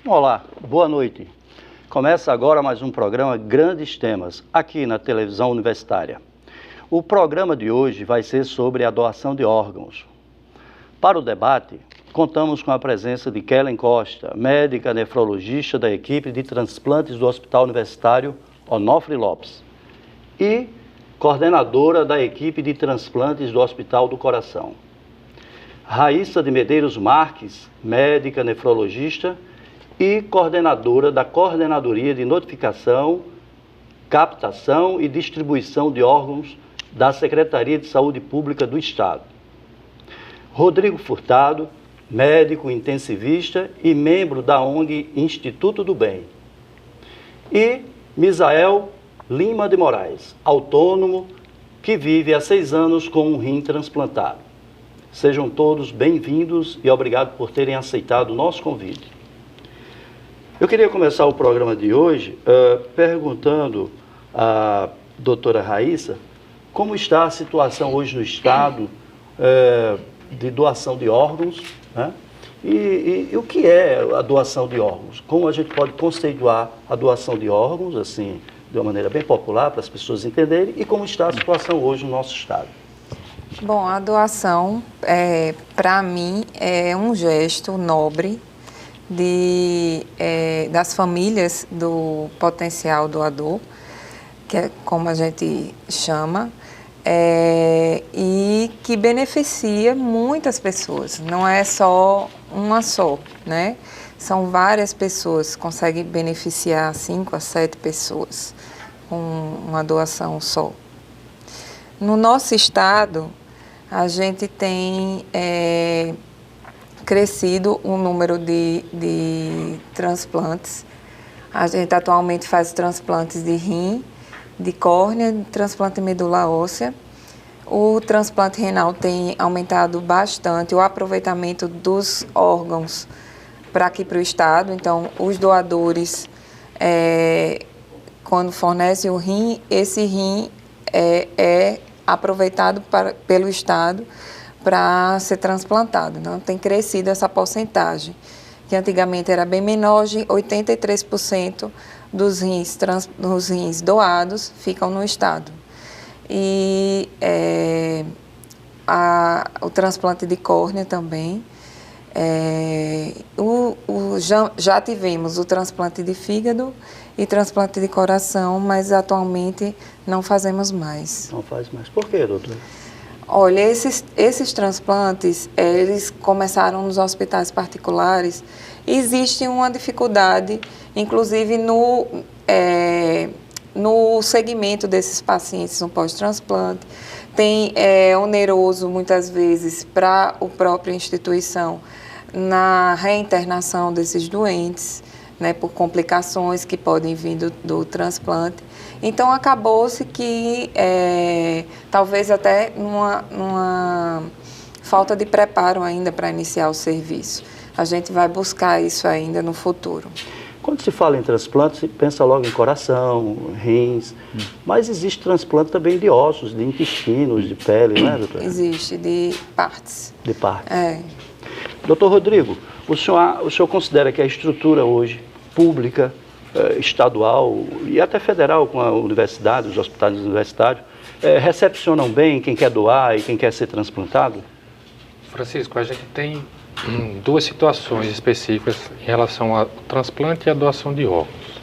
Olá, boa noite. Começa agora mais um programa Grandes Temas, aqui na televisão universitária. O programa de hoje vai ser sobre a doação de órgãos. Para o debate, contamos com a presença de Kellen Costa, médica nefrologista da equipe de transplantes do Hospital Universitário Onofre Lopes e coordenadora da equipe de transplantes do Hospital do Coração. Raíssa de Medeiros Marques, médica nefrologista e coordenadora da Coordenadoria de Notificação, Captação e Distribuição de Órgãos da Secretaria de Saúde Pública do Estado. Rodrigo Furtado, médico intensivista e membro da ONG Instituto do Bem. E Misael Lima de Moraes, autônomo, que vive há 6 anos com um rim transplantado. Sejam todos bem-vindos e obrigado por terem aceitado o nosso convite. Eu queria começar o programa de hoje perguntando à doutora Raíssa como está a situação hoje no Estado de doação de órgãos, né? E o que é a doação de órgãos? Como a gente pode conceituar a doação de órgãos, assim, de uma maneira bem popular para as pessoas entenderem, e como está a situação hoje no nosso Estado? Bom, a doação, para mim, é um gesto nobre das famílias do potencial doador, que é como a gente chama, e que beneficia muitas pessoas, não é só uma só, né? São várias pessoas, conseguem beneficiar 5 a 7 pessoas com uma doação só. No nosso estado, a gente tem crescido o número de transplantes. A gente atualmente faz transplantes de rim, de córnea, de transplante de medula óssea. O transplante renal tem aumentado bastante o aproveitamento dos órgãos para aqui para o estado. Então, os doadores, quando fornecem o rim, esse rim é aproveitado pelo estado para ser transplantado. Então, tem crescido essa porcentagem, que antigamente era bem menor, de 83% dos rins doados ficam no estado. E o transplante de córnea também. Já tivemos o transplante de fígado e transplante de coração, mas atualmente não fazemos mais. Não faz mais. Por quê, doutora? Olha, esses transplantes, eles começaram nos hospitais particulares. Existe uma dificuldade, inclusive no segmento desses pacientes no pós-transplante. É oneroso, muitas vezes, para a própria instituição na reinternação desses doentes, né, por complicações que podem vir do transplante. Então, acabou-se que, talvez até numa falta de preparo ainda para iniciar o serviço. A gente vai buscar isso ainda no futuro. Quando se fala em transplante, se pensa logo em coração, rins, mas existe transplante também de ossos, de intestinos, de pele, não é, doutora? Existe, de partes. De partes. Doutor Rodrigo, o senhor considera que a estrutura hoje, pública, estadual e até federal, com a universidade, os hospitais universitários, recepcionam bem quem quer doar e quem quer ser transplantado? Francisco, a gente tem 2 situações específicas em relação ao transplante e à doação de órgãos.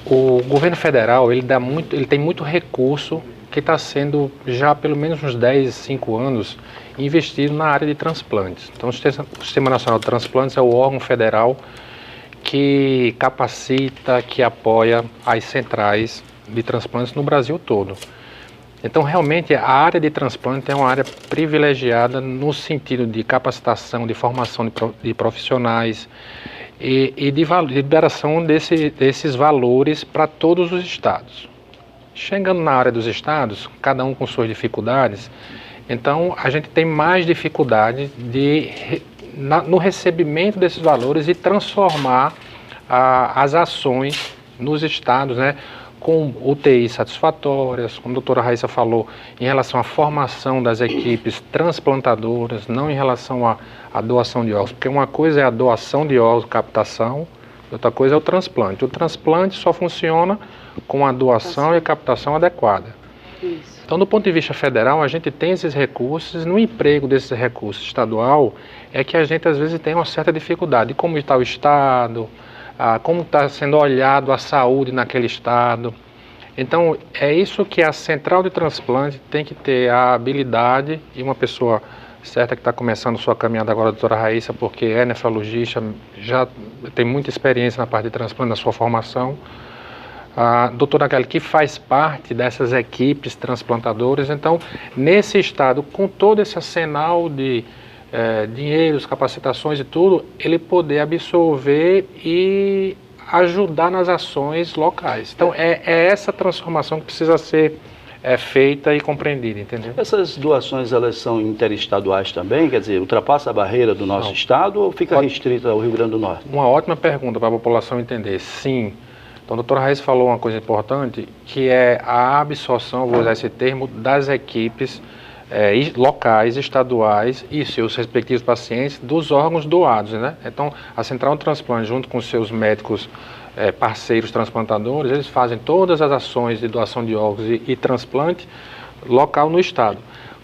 O governo federal ele tem muito recurso que está sendo já há pelo menos uns 5 anos investido na área de transplantes. Então, o Sistema Nacional de Transplantes é o órgão federal que capacita, que apoia as centrais de transplantes no Brasil todo. Então, realmente, a área de transplante é uma área privilegiada no sentido de capacitação, de formação de profissionais e de liberação desses valores para todos os estados. Chegando na área dos estados, cada um com suas dificuldades, então a gente tem mais dificuldade no recebimento desses valores e transformar as ações nos estados, né? com UTIs satisfatórias, como a doutora Raíssa falou, em relação à formação das equipes transplantadoras, não em relação à doação de órgãos, porque uma coisa é a doação de órgãos, captação, outra coisa é o transplante. O transplante só funciona com a doação e a captação adequada. Isso. Então, do ponto de vista federal, a gente tem esses recursos, no emprego desses recursos estadual, é que a gente às vezes tem uma certa dificuldade. Como está o Estado, como está sendo olhado a saúde naquele estado. Então, é isso que a central de transplante tem que ter a habilidade, e uma pessoa certa que está começando sua caminhada agora, a doutora Raíssa, porque é nefrologista, já tem muita experiência na parte de transplante, na sua formação. A doutora Kelly, que faz parte dessas equipes transplantadoras. Então, nesse estado, com todo esse arsenal de dinheiros, capacitações e tudo, ele poder absorver e ajudar nas ações locais. Então, é essa transformação que precisa ser feita e compreendida, entendeu? Essas doações, elas são interestaduais também? Quer dizer, ultrapassa a barreira do nosso estado ou fica restrita ao Rio Grande do Norte? Uma ótima pergunta para a população entender. Sim. Então, a doutora Raíssa falou uma coisa importante, que é a absorção, vou usar esse termo, das equipes locais, estaduais e seus respectivos pacientes dos órgãos doados, né? Então, a Central de Transplante, junto com seus médicos parceiros transplantadores, eles fazem todas as ações de doação de órgãos e transplante local no estado.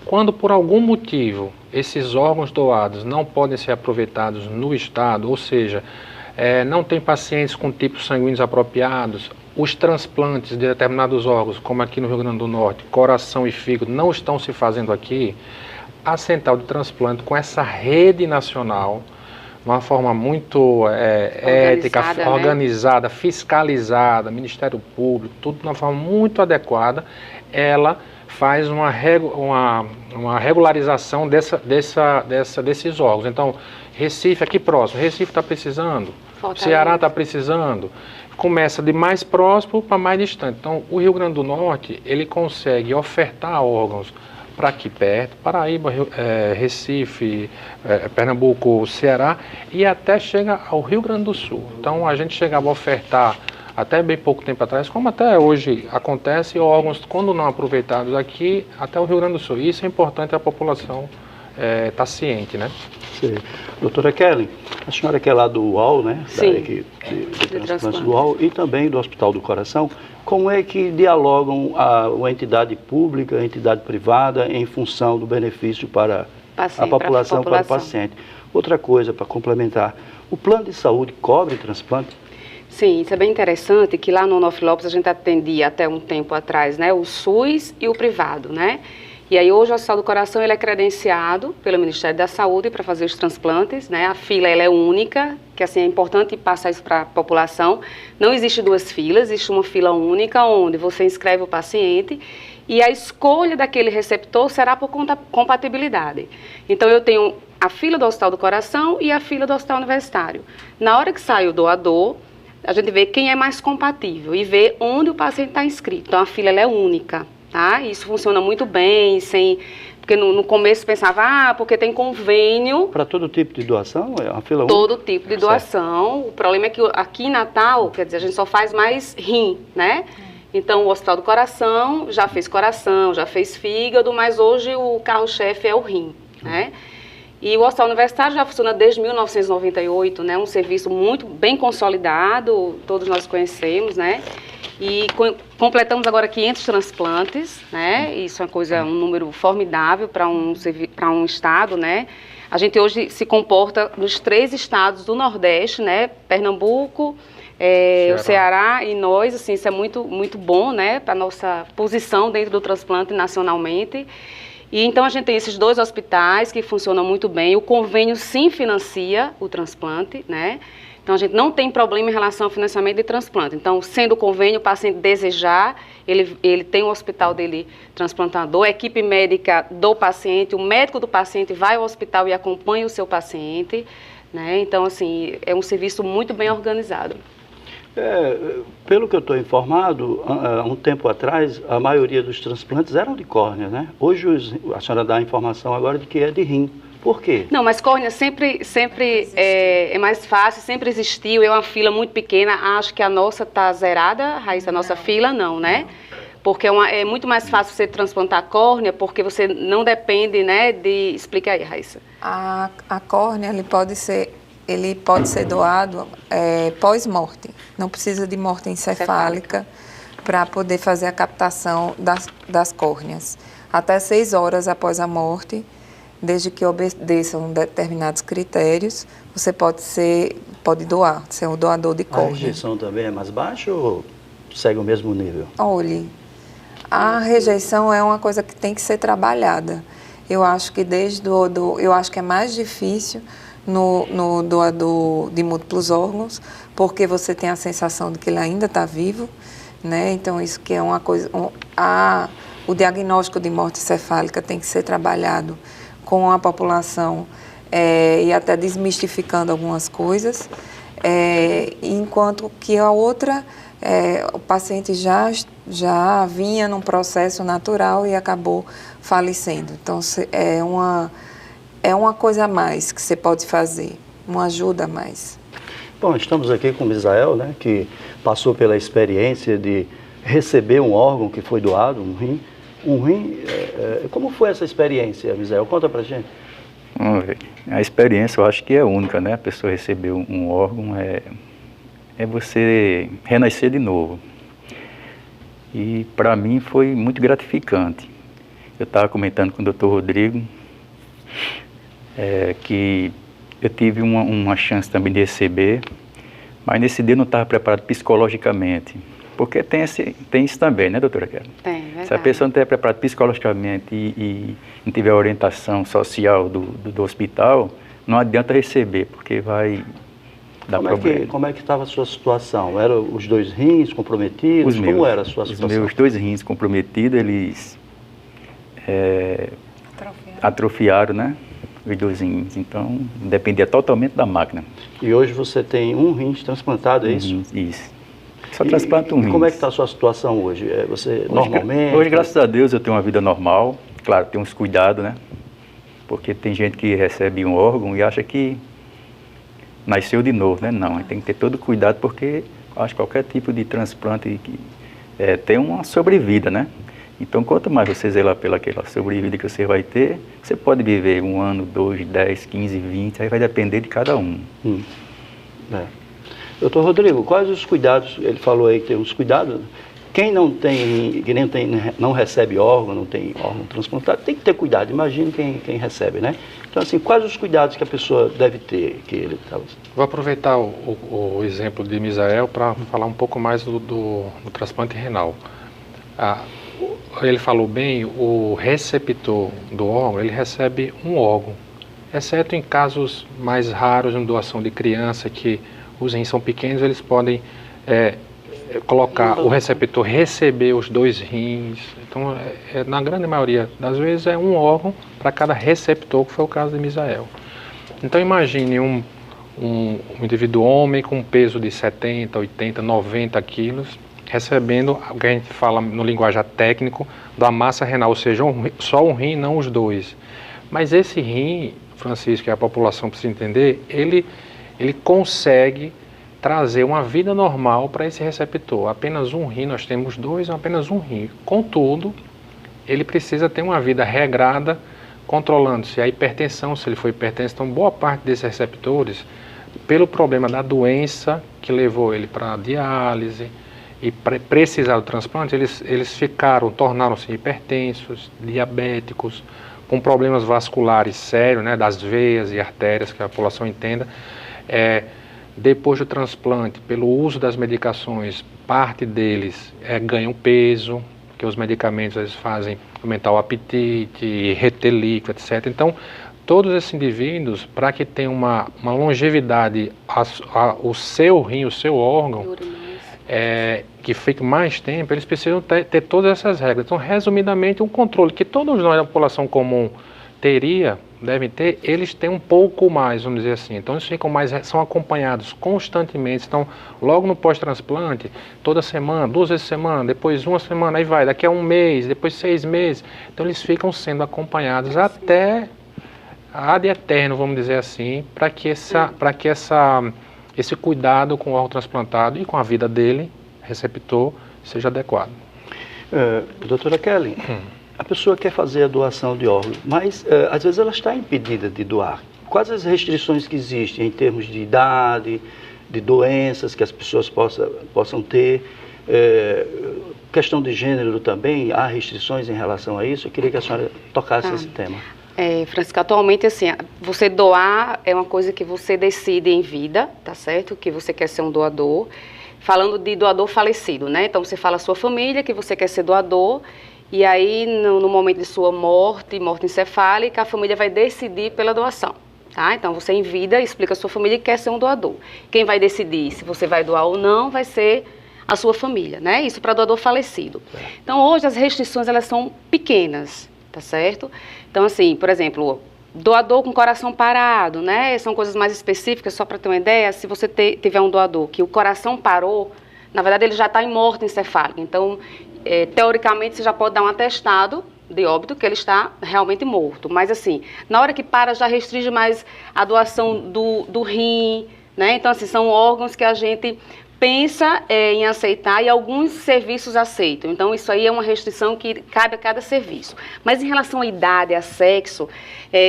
Quando, por algum motivo, esses órgãos doados não podem ser aproveitados no estado, ou seja, não tem pacientes com tipos sanguíneos apropriados, os transplantes de determinados órgãos, como aqui no Rio Grande do Norte, coração e fígado, não estão se fazendo aqui, a Central de Transplante, com essa rede nacional, de uma forma muito ética, organizada, fiscalizada, Ministério Público, tudo de uma forma muito adequada, ela faz uma regularização desses órgãos. Então, Recife aqui próximo, Recife está precisando, Ceará está precisando, começa de mais próximo para mais distante. Então, o Rio Grande do Norte, ele consegue ofertar órgãos para aqui perto, Paraíba, Recife, Pernambuco, Ceará, e até chega ao Rio Grande do Sul. Então, a gente chegava a ofertar, até bem pouco tempo atrás, como até hoje acontece, órgãos, quando não aproveitados aqui, até o Rio Grande do Sul. Isso é importante a população estar ciente, né? Sim. Doutora Kelly, a senhora que é lá do UOL, né? Sim. Da equipe de transplantes do UOL e também do Hospital do Coração, como é que dialogam a entidade pública, a entidade privada, em função do benefício para a população, para o paciente? Outra coisa, para complementar, o plano de saúde cobre transplante? Sim, isso é bem interessante, que lá no Onofre Lopes a gente atendia até um tempo atrás, né, o SUS e o privado, né? E aí hoje o Hospital do Coração ele é credenciado pelo Ministério da Saúde para fazer os transplantes, né? A fila ela é única, que assim é importante passar isso para a população. Não existe duas filas, existe uma fila única onde você inscreve o paciente e a escolha daquele receptor será por compatibilidade. Então eu tenho a fila do Hospital do Coração e a fila do Hospital Universitário. Na hora que sai o doador, a gente vê quem é mais compatível e vê onde o paciente está inscrito. Então a fila ela é única. Tá? Isso funciona muito bem, porque no começo pensava, porque tem convênio. Para todo tipo de doação? É uma fila todo tipo de doação. Certo. O problema é que aqui em Natal, quer dizer, a gente só faz mais rim, né? Então o Hospital do Coração já fez fígado, mas hoje o carro-chefe é o rim, né? E o Hospital Universitário já funciona desde 1998, né? Um serviço muito bem consolidado, todos nós conhecemos, né? E completamos agora 500 transplantes, né? Isso é um número formidável para um estado, né? A gente hoje se comporta nos 3 estados do Nordeste, né? Pernambuco, o Ceará e nós, assim, isso é muito, muito bom, né? Para a nossa posição dentro do transplante nacionalmente. E então a gente tem esses 2 hospitais que funcionam muito bem. O convênio sim financia o transplante, né? Então, a gente não tem problema em relação ao financiamento de transplante. Então, sendo o convênio, o paciente desejar, ele tem o hospital dele transplantador, a equipe médica do paciente, o médico do paciente vai ao hospital e acompanha o seu paciente, né? Então, assim, é um serviço muito bem organizado. Pelo que eu estou informado, há um tempo atrás, a maioria dos transplantes eram de córnea, né? Hoje, a senhora dá a informação agora de que é de rim. Por quê? Não, mas córnea sempre é mais fácil, sempre existiu, é uma fila muito pequena. Acho que a nossa está zerada, Raíssa, a nossa fila não, né? Porque é muito mais fácil você transplantar a córnea, porque você não depende, né, de... Explica aí, Raíssa. A córnea, ele pode ser doado pós-morte. Não precisa de morte encefálica para poder fazer a captação das córneas. Até 6 horas após a morte, desde que obedeçam determinados critérios, você pode doar, ser um doador de A córnea. rejeição também é mais baixa ou segue o mesmo nível? Olhe, a rejeição é uma coisa que tem que ser trabalhada. Eu acho que eu acho que é mais difícil no doador de múltiplos órgãos, porque você tem a sensação de que ele ainda está vivo, né? Então isso que é uma coisa. O diagnóstico de morte encefálica tem que ser trabalhado com a população e até desmistificando algumas coisas, enquanto que a outra, o paciente já vinha num processo natural e acabou falecendo. Então, é uma coisa a mais que você pode fazer, uma ajuda a mais. Bom, estamos aqui com o Misael, né, que passou pela experiência de receber um órgão que foi doado, um rim. Como foi essa experiência, Misael? Conta pra gente. Vamos ver. A experiência eu acho que é única, né? A pessoa receber um órgão é você renascer de novo. E para mim foi muito gratificante. Eu estava comentando com o Dr. Rodrigo que eu tive uma chance também de receber, mas nesse dia eu não estava preparado psicologicamente. Porque tem isso também, né, doutora Kelly? Tem, verdade. Se a pessoa não estiver preparada psicologicamente e não tiver orientação social do hospital, não adianta receber, porque vai dar problema. Como é que estava a sua situação? Eram os 2 rins comprometidos? Como era a sua situação? Os meus 2 rins comprometidos, eles atrofiaram, né? Os 2 rins. Então, dependia totalmente da máquina. E hoje você tem um rim transplantado, é isso? Isso. Só transplanta um rim. Como é que está a sua situação hoje? Você normalmente? Hoje, graças a Deus, eu tenho uma vida normal. Claro, tem uns cuidados, né? Porque tem gente que recebe um órgão e acha que nasceu de novo, né? Não, tem que ter todo cuidado, porque acho que qualquer tipo de transplante tem uma sobrevida, né? Então, quanto mais você zelar pelaquela sobrevida que você vai ter, você pode viver 1 ano, 2, 10, 15, 20, aí vai depender de cada um. Doutor Rodrigo, quais os cuidados? Ele falou aí que tem uns cuidados. Quem não recebe órgão, não tem órgão transplantado, tem que ter cuidado. Imagine quem recebe, né? Então, assim, quais os cuidados que a pessoa deve ter? Vou aproveitar o exemplo de Misael para falar um pouco mais do transplante renal. Ele falou bem, o receptor do órgão, ele recebe um órgão, exceto em casos mais raros, em doação de criança, que os rins são pequenos, eles podem colocar o receptor, receber os 2 rins. Então, na grande maioria das vezes, é um órgão para cada receptor, que foi o caso de Misael. Então, imagine um indivíduo homem com peso de 70, 80, 90 quilos, recebendo o que a gente fala no linguajar técnico da massa renal, ou seja, só um rim, não os 2. Mas esse rim, Francisco, que a população precisa entender, ele consegue trazer uma vida normal para esse receptor. Apenas um rim, nós temos 2, apenas um rim. Contudo, ele precisa ter uma vida regrada, controlando-se a hipertensão, se ele for hipertenso. Então, boa parte desses receptores, pelo problema da doença que levou ele para a diálise e precisar do transplante, eles tornaram-se hipertensos, diabéticos, com problemas vasculares sérios, né, das veias e artérias, que a população entenda. Depois do transplante, pelo uso das medicações, parte deles ganham peso, porque os medicamentos eles fazem aumentar o apetite, reter líquido, etc. Então, todos esses indivíduos, para que tenham uma longevidade, o seu rim, o seu órgão, que fique mais tempo, eles precisam ter todas essas regras. Então, resumidamente, um controle que todos nós da população comum devem ter, eles têm um pouco mais, vamos dizer assim. Então, eles são acompanhados constantemente. Então, logo no pós-transplante, toda semana, 2 vezes por semana, depois 1 semana, aí vai, daqui a 1 mês, depois 6 meses. Então, eles ficam sendo acompanhados até ad eterno, vamos dizer assim, para que esse cuidado com o órgão transplantado e com a vida dele, receptor, seja adequado. Doutora Kelly, a pessoa quer fazer a doação de órgãos, mas às vezes ela está impedida de doar. Quais as restrições que existem em termos de idade, de doenças que as pessoas possam ter? Questão de gênero também, há restrições em relação a isso? Eu queria que a senhora tocasse esse tema. Francisca, atualmente, assim, você doar é uma coisa que você decide em vida, tá certo? Que você quer ser um doador. Falando de doador falecido, né? Então, você fala a sua família que você quer ser doador, e aí, no momento de sua morte encefálica, a família vai decidir pela doação, tá? Então, você em vida explica a sua família que quer ser um doador. Quem vai decidir se você vai doar ou não vai ser a sua família, né? Isso para doador falecido. Então, hoje, as restrições, elas são pequenas, tá certo? Então, assim, por exemplo, doador com coração parado, né? São coisas mais específicas, só para ter uma ideia. Se você tiver um doador que o coração parou, na verdade ele já está em morte encefálica. Então, teoricamente, você já pode dar um atestado de óbito que ele está realmente morto. Mas, assim, na hora que para, já restringe mais a doação do rim, né? Então, assim, são órgãos que a gente pensa em aceitar e alguns serviços aceitam. Então, isso aí é uma restrição que cabe a cada serviço. Mas em relação à idade, a sexo,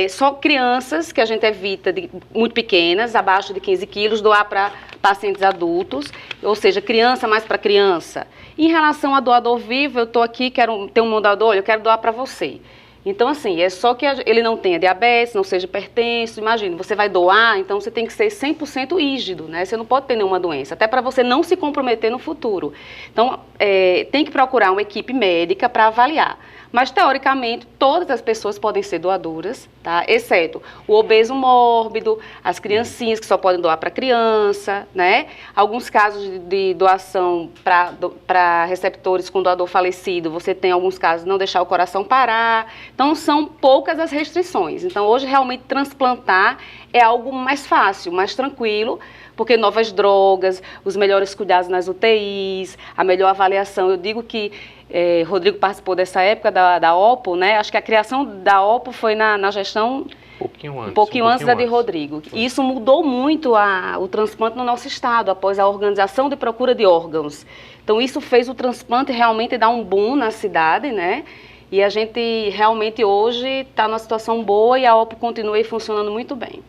só crianças que a gente evita, muito pequenas, abaixo de 15 quilos, doar para pacientes adultos, ou seja, criança mais para criança. Em relação a doador vivo, eu estou aqui, quero ter um doador, eu quero doar para você. Então, assim, é só que ele não tenha diabetes, não seja hipertenso. Imagina, você vai doar, então você tem que ser 100% rígido, né? Você não pode ter nenhuma doença, até para você não se comprometer no futuro. Então, tem que procurar uma equipe médica para avaliar. Mas, teoricamente, todas as pessoas podem ser doadoras, tá? Exceto o obeso mórbido, as criancinhas que só podem doar para criança, né? Alguns casos de doação para receptores com doador falecido, você tem alguns casos de não deixar o coração parar. Então, são poucas as restrições. Então, hoje, realmente, transplantar é algo mais fácil, mais tranquilo, porque novas drogas, os melhores cuidados nas UTIs, a melhor avaliação. Eu digo que Rodrigo participou dessa época da OPO, né? Acho que a criação da OPO foi na gestão um pouquinho antes da de Rodrigo. E isso mudou muito o transplante no nosso estado, após a organização de procura de órgãos. Então, isso fez o transplante realmente dar um boom na cidade, né? E a gente realmente hoje está numa situação boa e a OPO continua aí funcionando muito bem.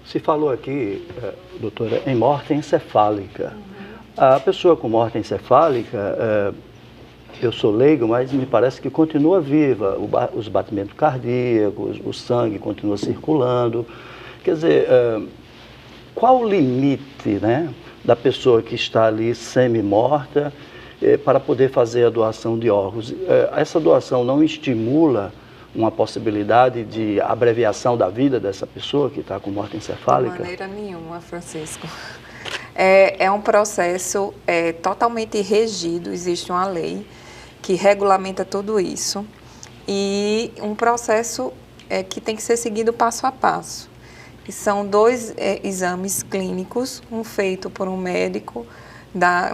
Se falou aqui, doutora, em morte encefálica. A pessoa com morte encefálica, eu sou leigo, mas me parece que continua viva, os batimentos cardíacos, o sangue continua circulando. Quer dizer, qual o limite, né, da pessoa que está ali semi-morta para poder fazer a doação de órgãos? Essa doação não estimula uma possibilidade de abreviação da vida dessa pessoa que está com morte encefálica? De maneira nenhuma, Francisco. É um processo totalmente regido, existe uma lei que regulamenta tudo isso e um processo que tem que ser seguido passo a passo. E são 2 exames clínicos, um feito por um médico,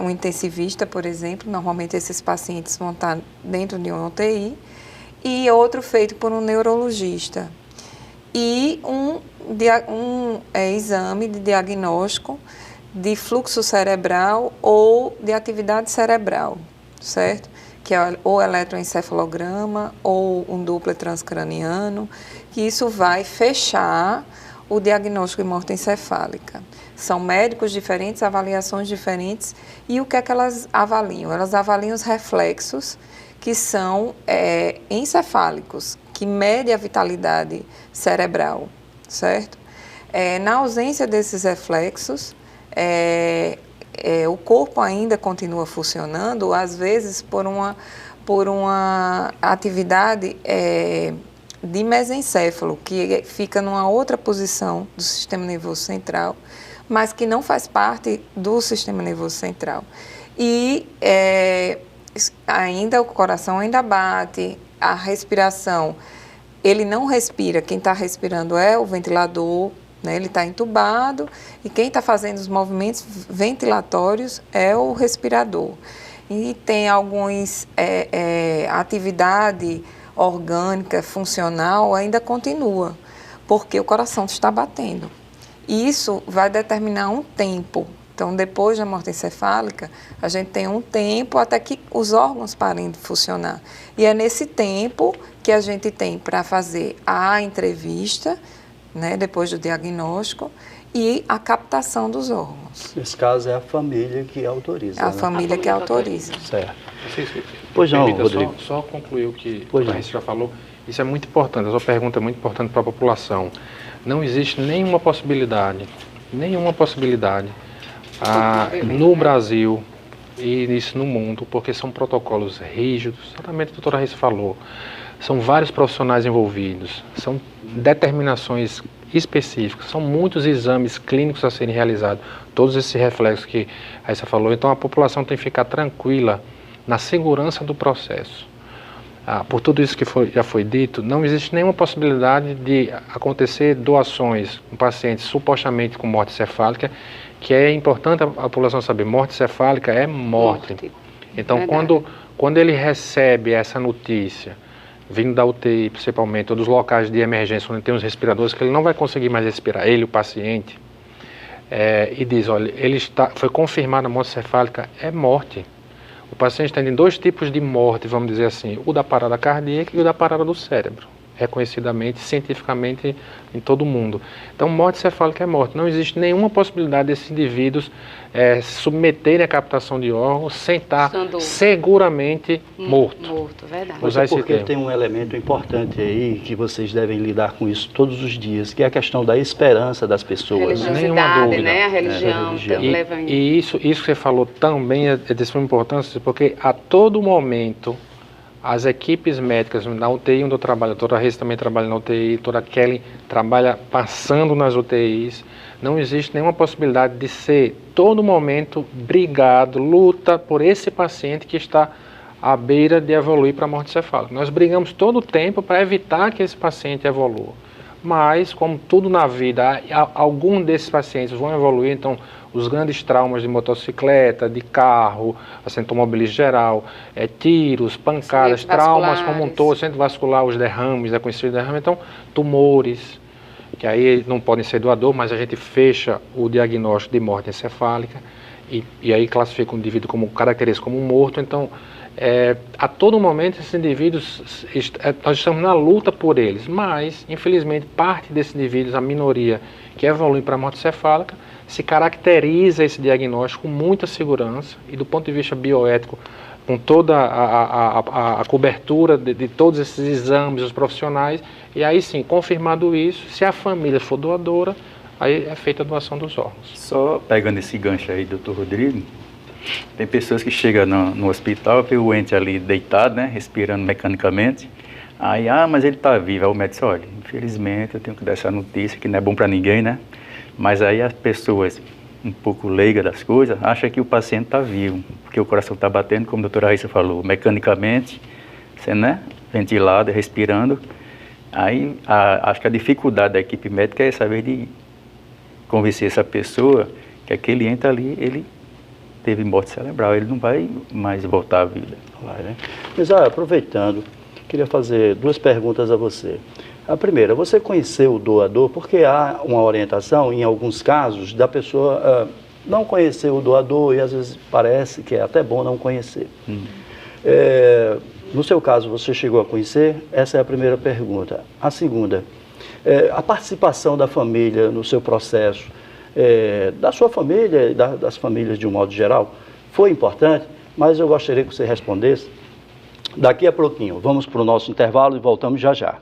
um intensivista, por exemplo, normalmente esses pacientes vão estar dentro de uma UTI, e outro feito por um neurologista. E um exame de diagnóstico de fluxo cerebral ou de atividade cerebral, certo? Que é ou eletroencefalograma ou um Doppler transcraniano, que isso vai fechar o diagnóstico de morte encefálica. São médicos diferentes, avaliações diferentes, e o que é que elas avaliam? Elas avaliam os reflexos que são encefálicos, que mede a vitalidade cerebral, certo? Na ausência desses reflexos, o corpo ainda continua funcionando, às vezes por uma atividade de mesencéfalo, que fica numa outra posição do sistema nervoso central, mas que não faz parte do sistema nervoso central. E ainda o coração ainda bate, a respiração, ele não respira, quem está respirando é o ventilador, né? Ele está entubado e quem está fazendo os movimentos ventilatórios é o respirador. E tem algumas atividade orgânica, funcional, ainda continua, porque o coração está batendo. E isso vai determinar um tempo. Então, depois da morte encefálica, a gente tem um tempo até que os órgãos parem de funcionar. E é nesse tempo que a gente tem para fazer a entrevista, né, depois do diagnóstico, e a captação dos órgãos. Nesse caso, é a família que autoriza. É a família que autoriza. Certo. Pois não, permita, Rodrigo. só concluir o que Pois a Raíssa já falou. Isso é muito importante, a sua pergunta é muito importante para a população. Não existe nenhuma possibilidade no Brasil e isso no mundo, porque são protocolos rígidos, exatamente o que a doutora Raíssa falou. São vários profissionais envolvidos, são determinações específicas, são muitos exames clínicos a serem realizados, todos esses reflexos que a Raíssa falou. Então a população tem que ficar tranquila na segurança do processo. Por tudo isso que já foi dito, não existe nenhuma possibilidade de acontecer doações com pacientes supostamente com morte cefálica, que é importante a população saber, morte cefálica é morte. Então, quando ele recebe essa notícia, vindo da UTI principalmente, ou dos locais de emergência, onde tem os respiradores, que ele não vai conseguir mais respirar, ele, o paciente, e diz, olha, foi confirmada a morte cefálica, é morte. O paciente tem dois tipos de morte, vamos dizer assim, o da parada cardíaca e o da parada do cérebro, reconhecidamente, cientificamente em todo o mundo. Então, morte cefálica é morte. Não existe nenhuma possibilidade desses indivíduos se submeterem à captação de órgãos sem estar seguramente morto. Morto, verdade. Mas é porque tem um elemento importante aí que vocês devem lidar com isso todos os dias, que é a questão da esperança das pessoas. Nenhuma dúvida. Né? A religião. E isso que você falou também é de extrema importância, porque a todo momento as equipes médicas na UTI onde eu trabalho, a doutora Reis também trabalha na UTI, a doutora Kelly trabalha passando nas UTIs, não existe nenhuma possibilidade de ser, todo momento, brigado, luta por esse paciente que está à beira de evoluir para a morte cefálica. Nós brigamos todo o tempo para evitar que esse paciente evolua. Mas, como tudo na vida, algum desses pacientes vão evoluir, então os grandes traumas de motocicleta, de carro, acidente automobilístico geral, tiros, pancadas, traumas como um todo, centro vascular, os derrames, conhecido derrame, então tumores, que aí não podem ser doador, mas a gente fecha o diagnóstico de morte encefálica e aí classifica o indivíduo como caracteriza como morto. Então, a todo momento esses indivíduos, nós estamos na luta por eles, mas infelizmente parte desses indivíduos, a minoria que evolui para a morte cefálica, se caracteriza esse diagnóstico com muita segurança e do ponto de vista bioético, com toda a cobertura de todos esses exames, os profissionais, e aí sim, confirmado isso, se a família for doadora, aí é feita a doação dos órgãos. Só pegando esse gancho aí, doutor Rodrigo, tem pessoas que chegam no hospital, vê o ente ali deitado, né, respirando mecanicamente, aí, mas ele está vivo, aí o médico diz, olha, infelizmente eu tenho que dar essa notícia, que não é bom para ninguém, né, mas aí as pessoas um pouco leigas das coisas, acham que o paciente está vivo, porque o coração está batendo, como a doutora Raíssa falou, mecanicamente, sendo, né, ventilado, respirando. Aí acho que a dificuldade da equipe médica é saber de convencer essa pessoa que aquele ente ali, ele teve morte cerebral, ele não vai mais voltar à vida. Vai, né? Mas aproveitando, queria fazer duas perguntas a você. A primeira, você conheceu o doador? Porque há uma orientação, em alguns casos, da pessoa não conhecer o doador e às vezes parece que é até bom não conhecer. No seu caso, você chegou a conhecer? Essa é a primeira pergunta. A segunda, a participação da família no seu processo, da sua família e das famílias de um modo geral, foi importante, mas eu gostaria que você respondesse daqui a pouquinho. Vamos para o nosso intervalo e voltamos já já.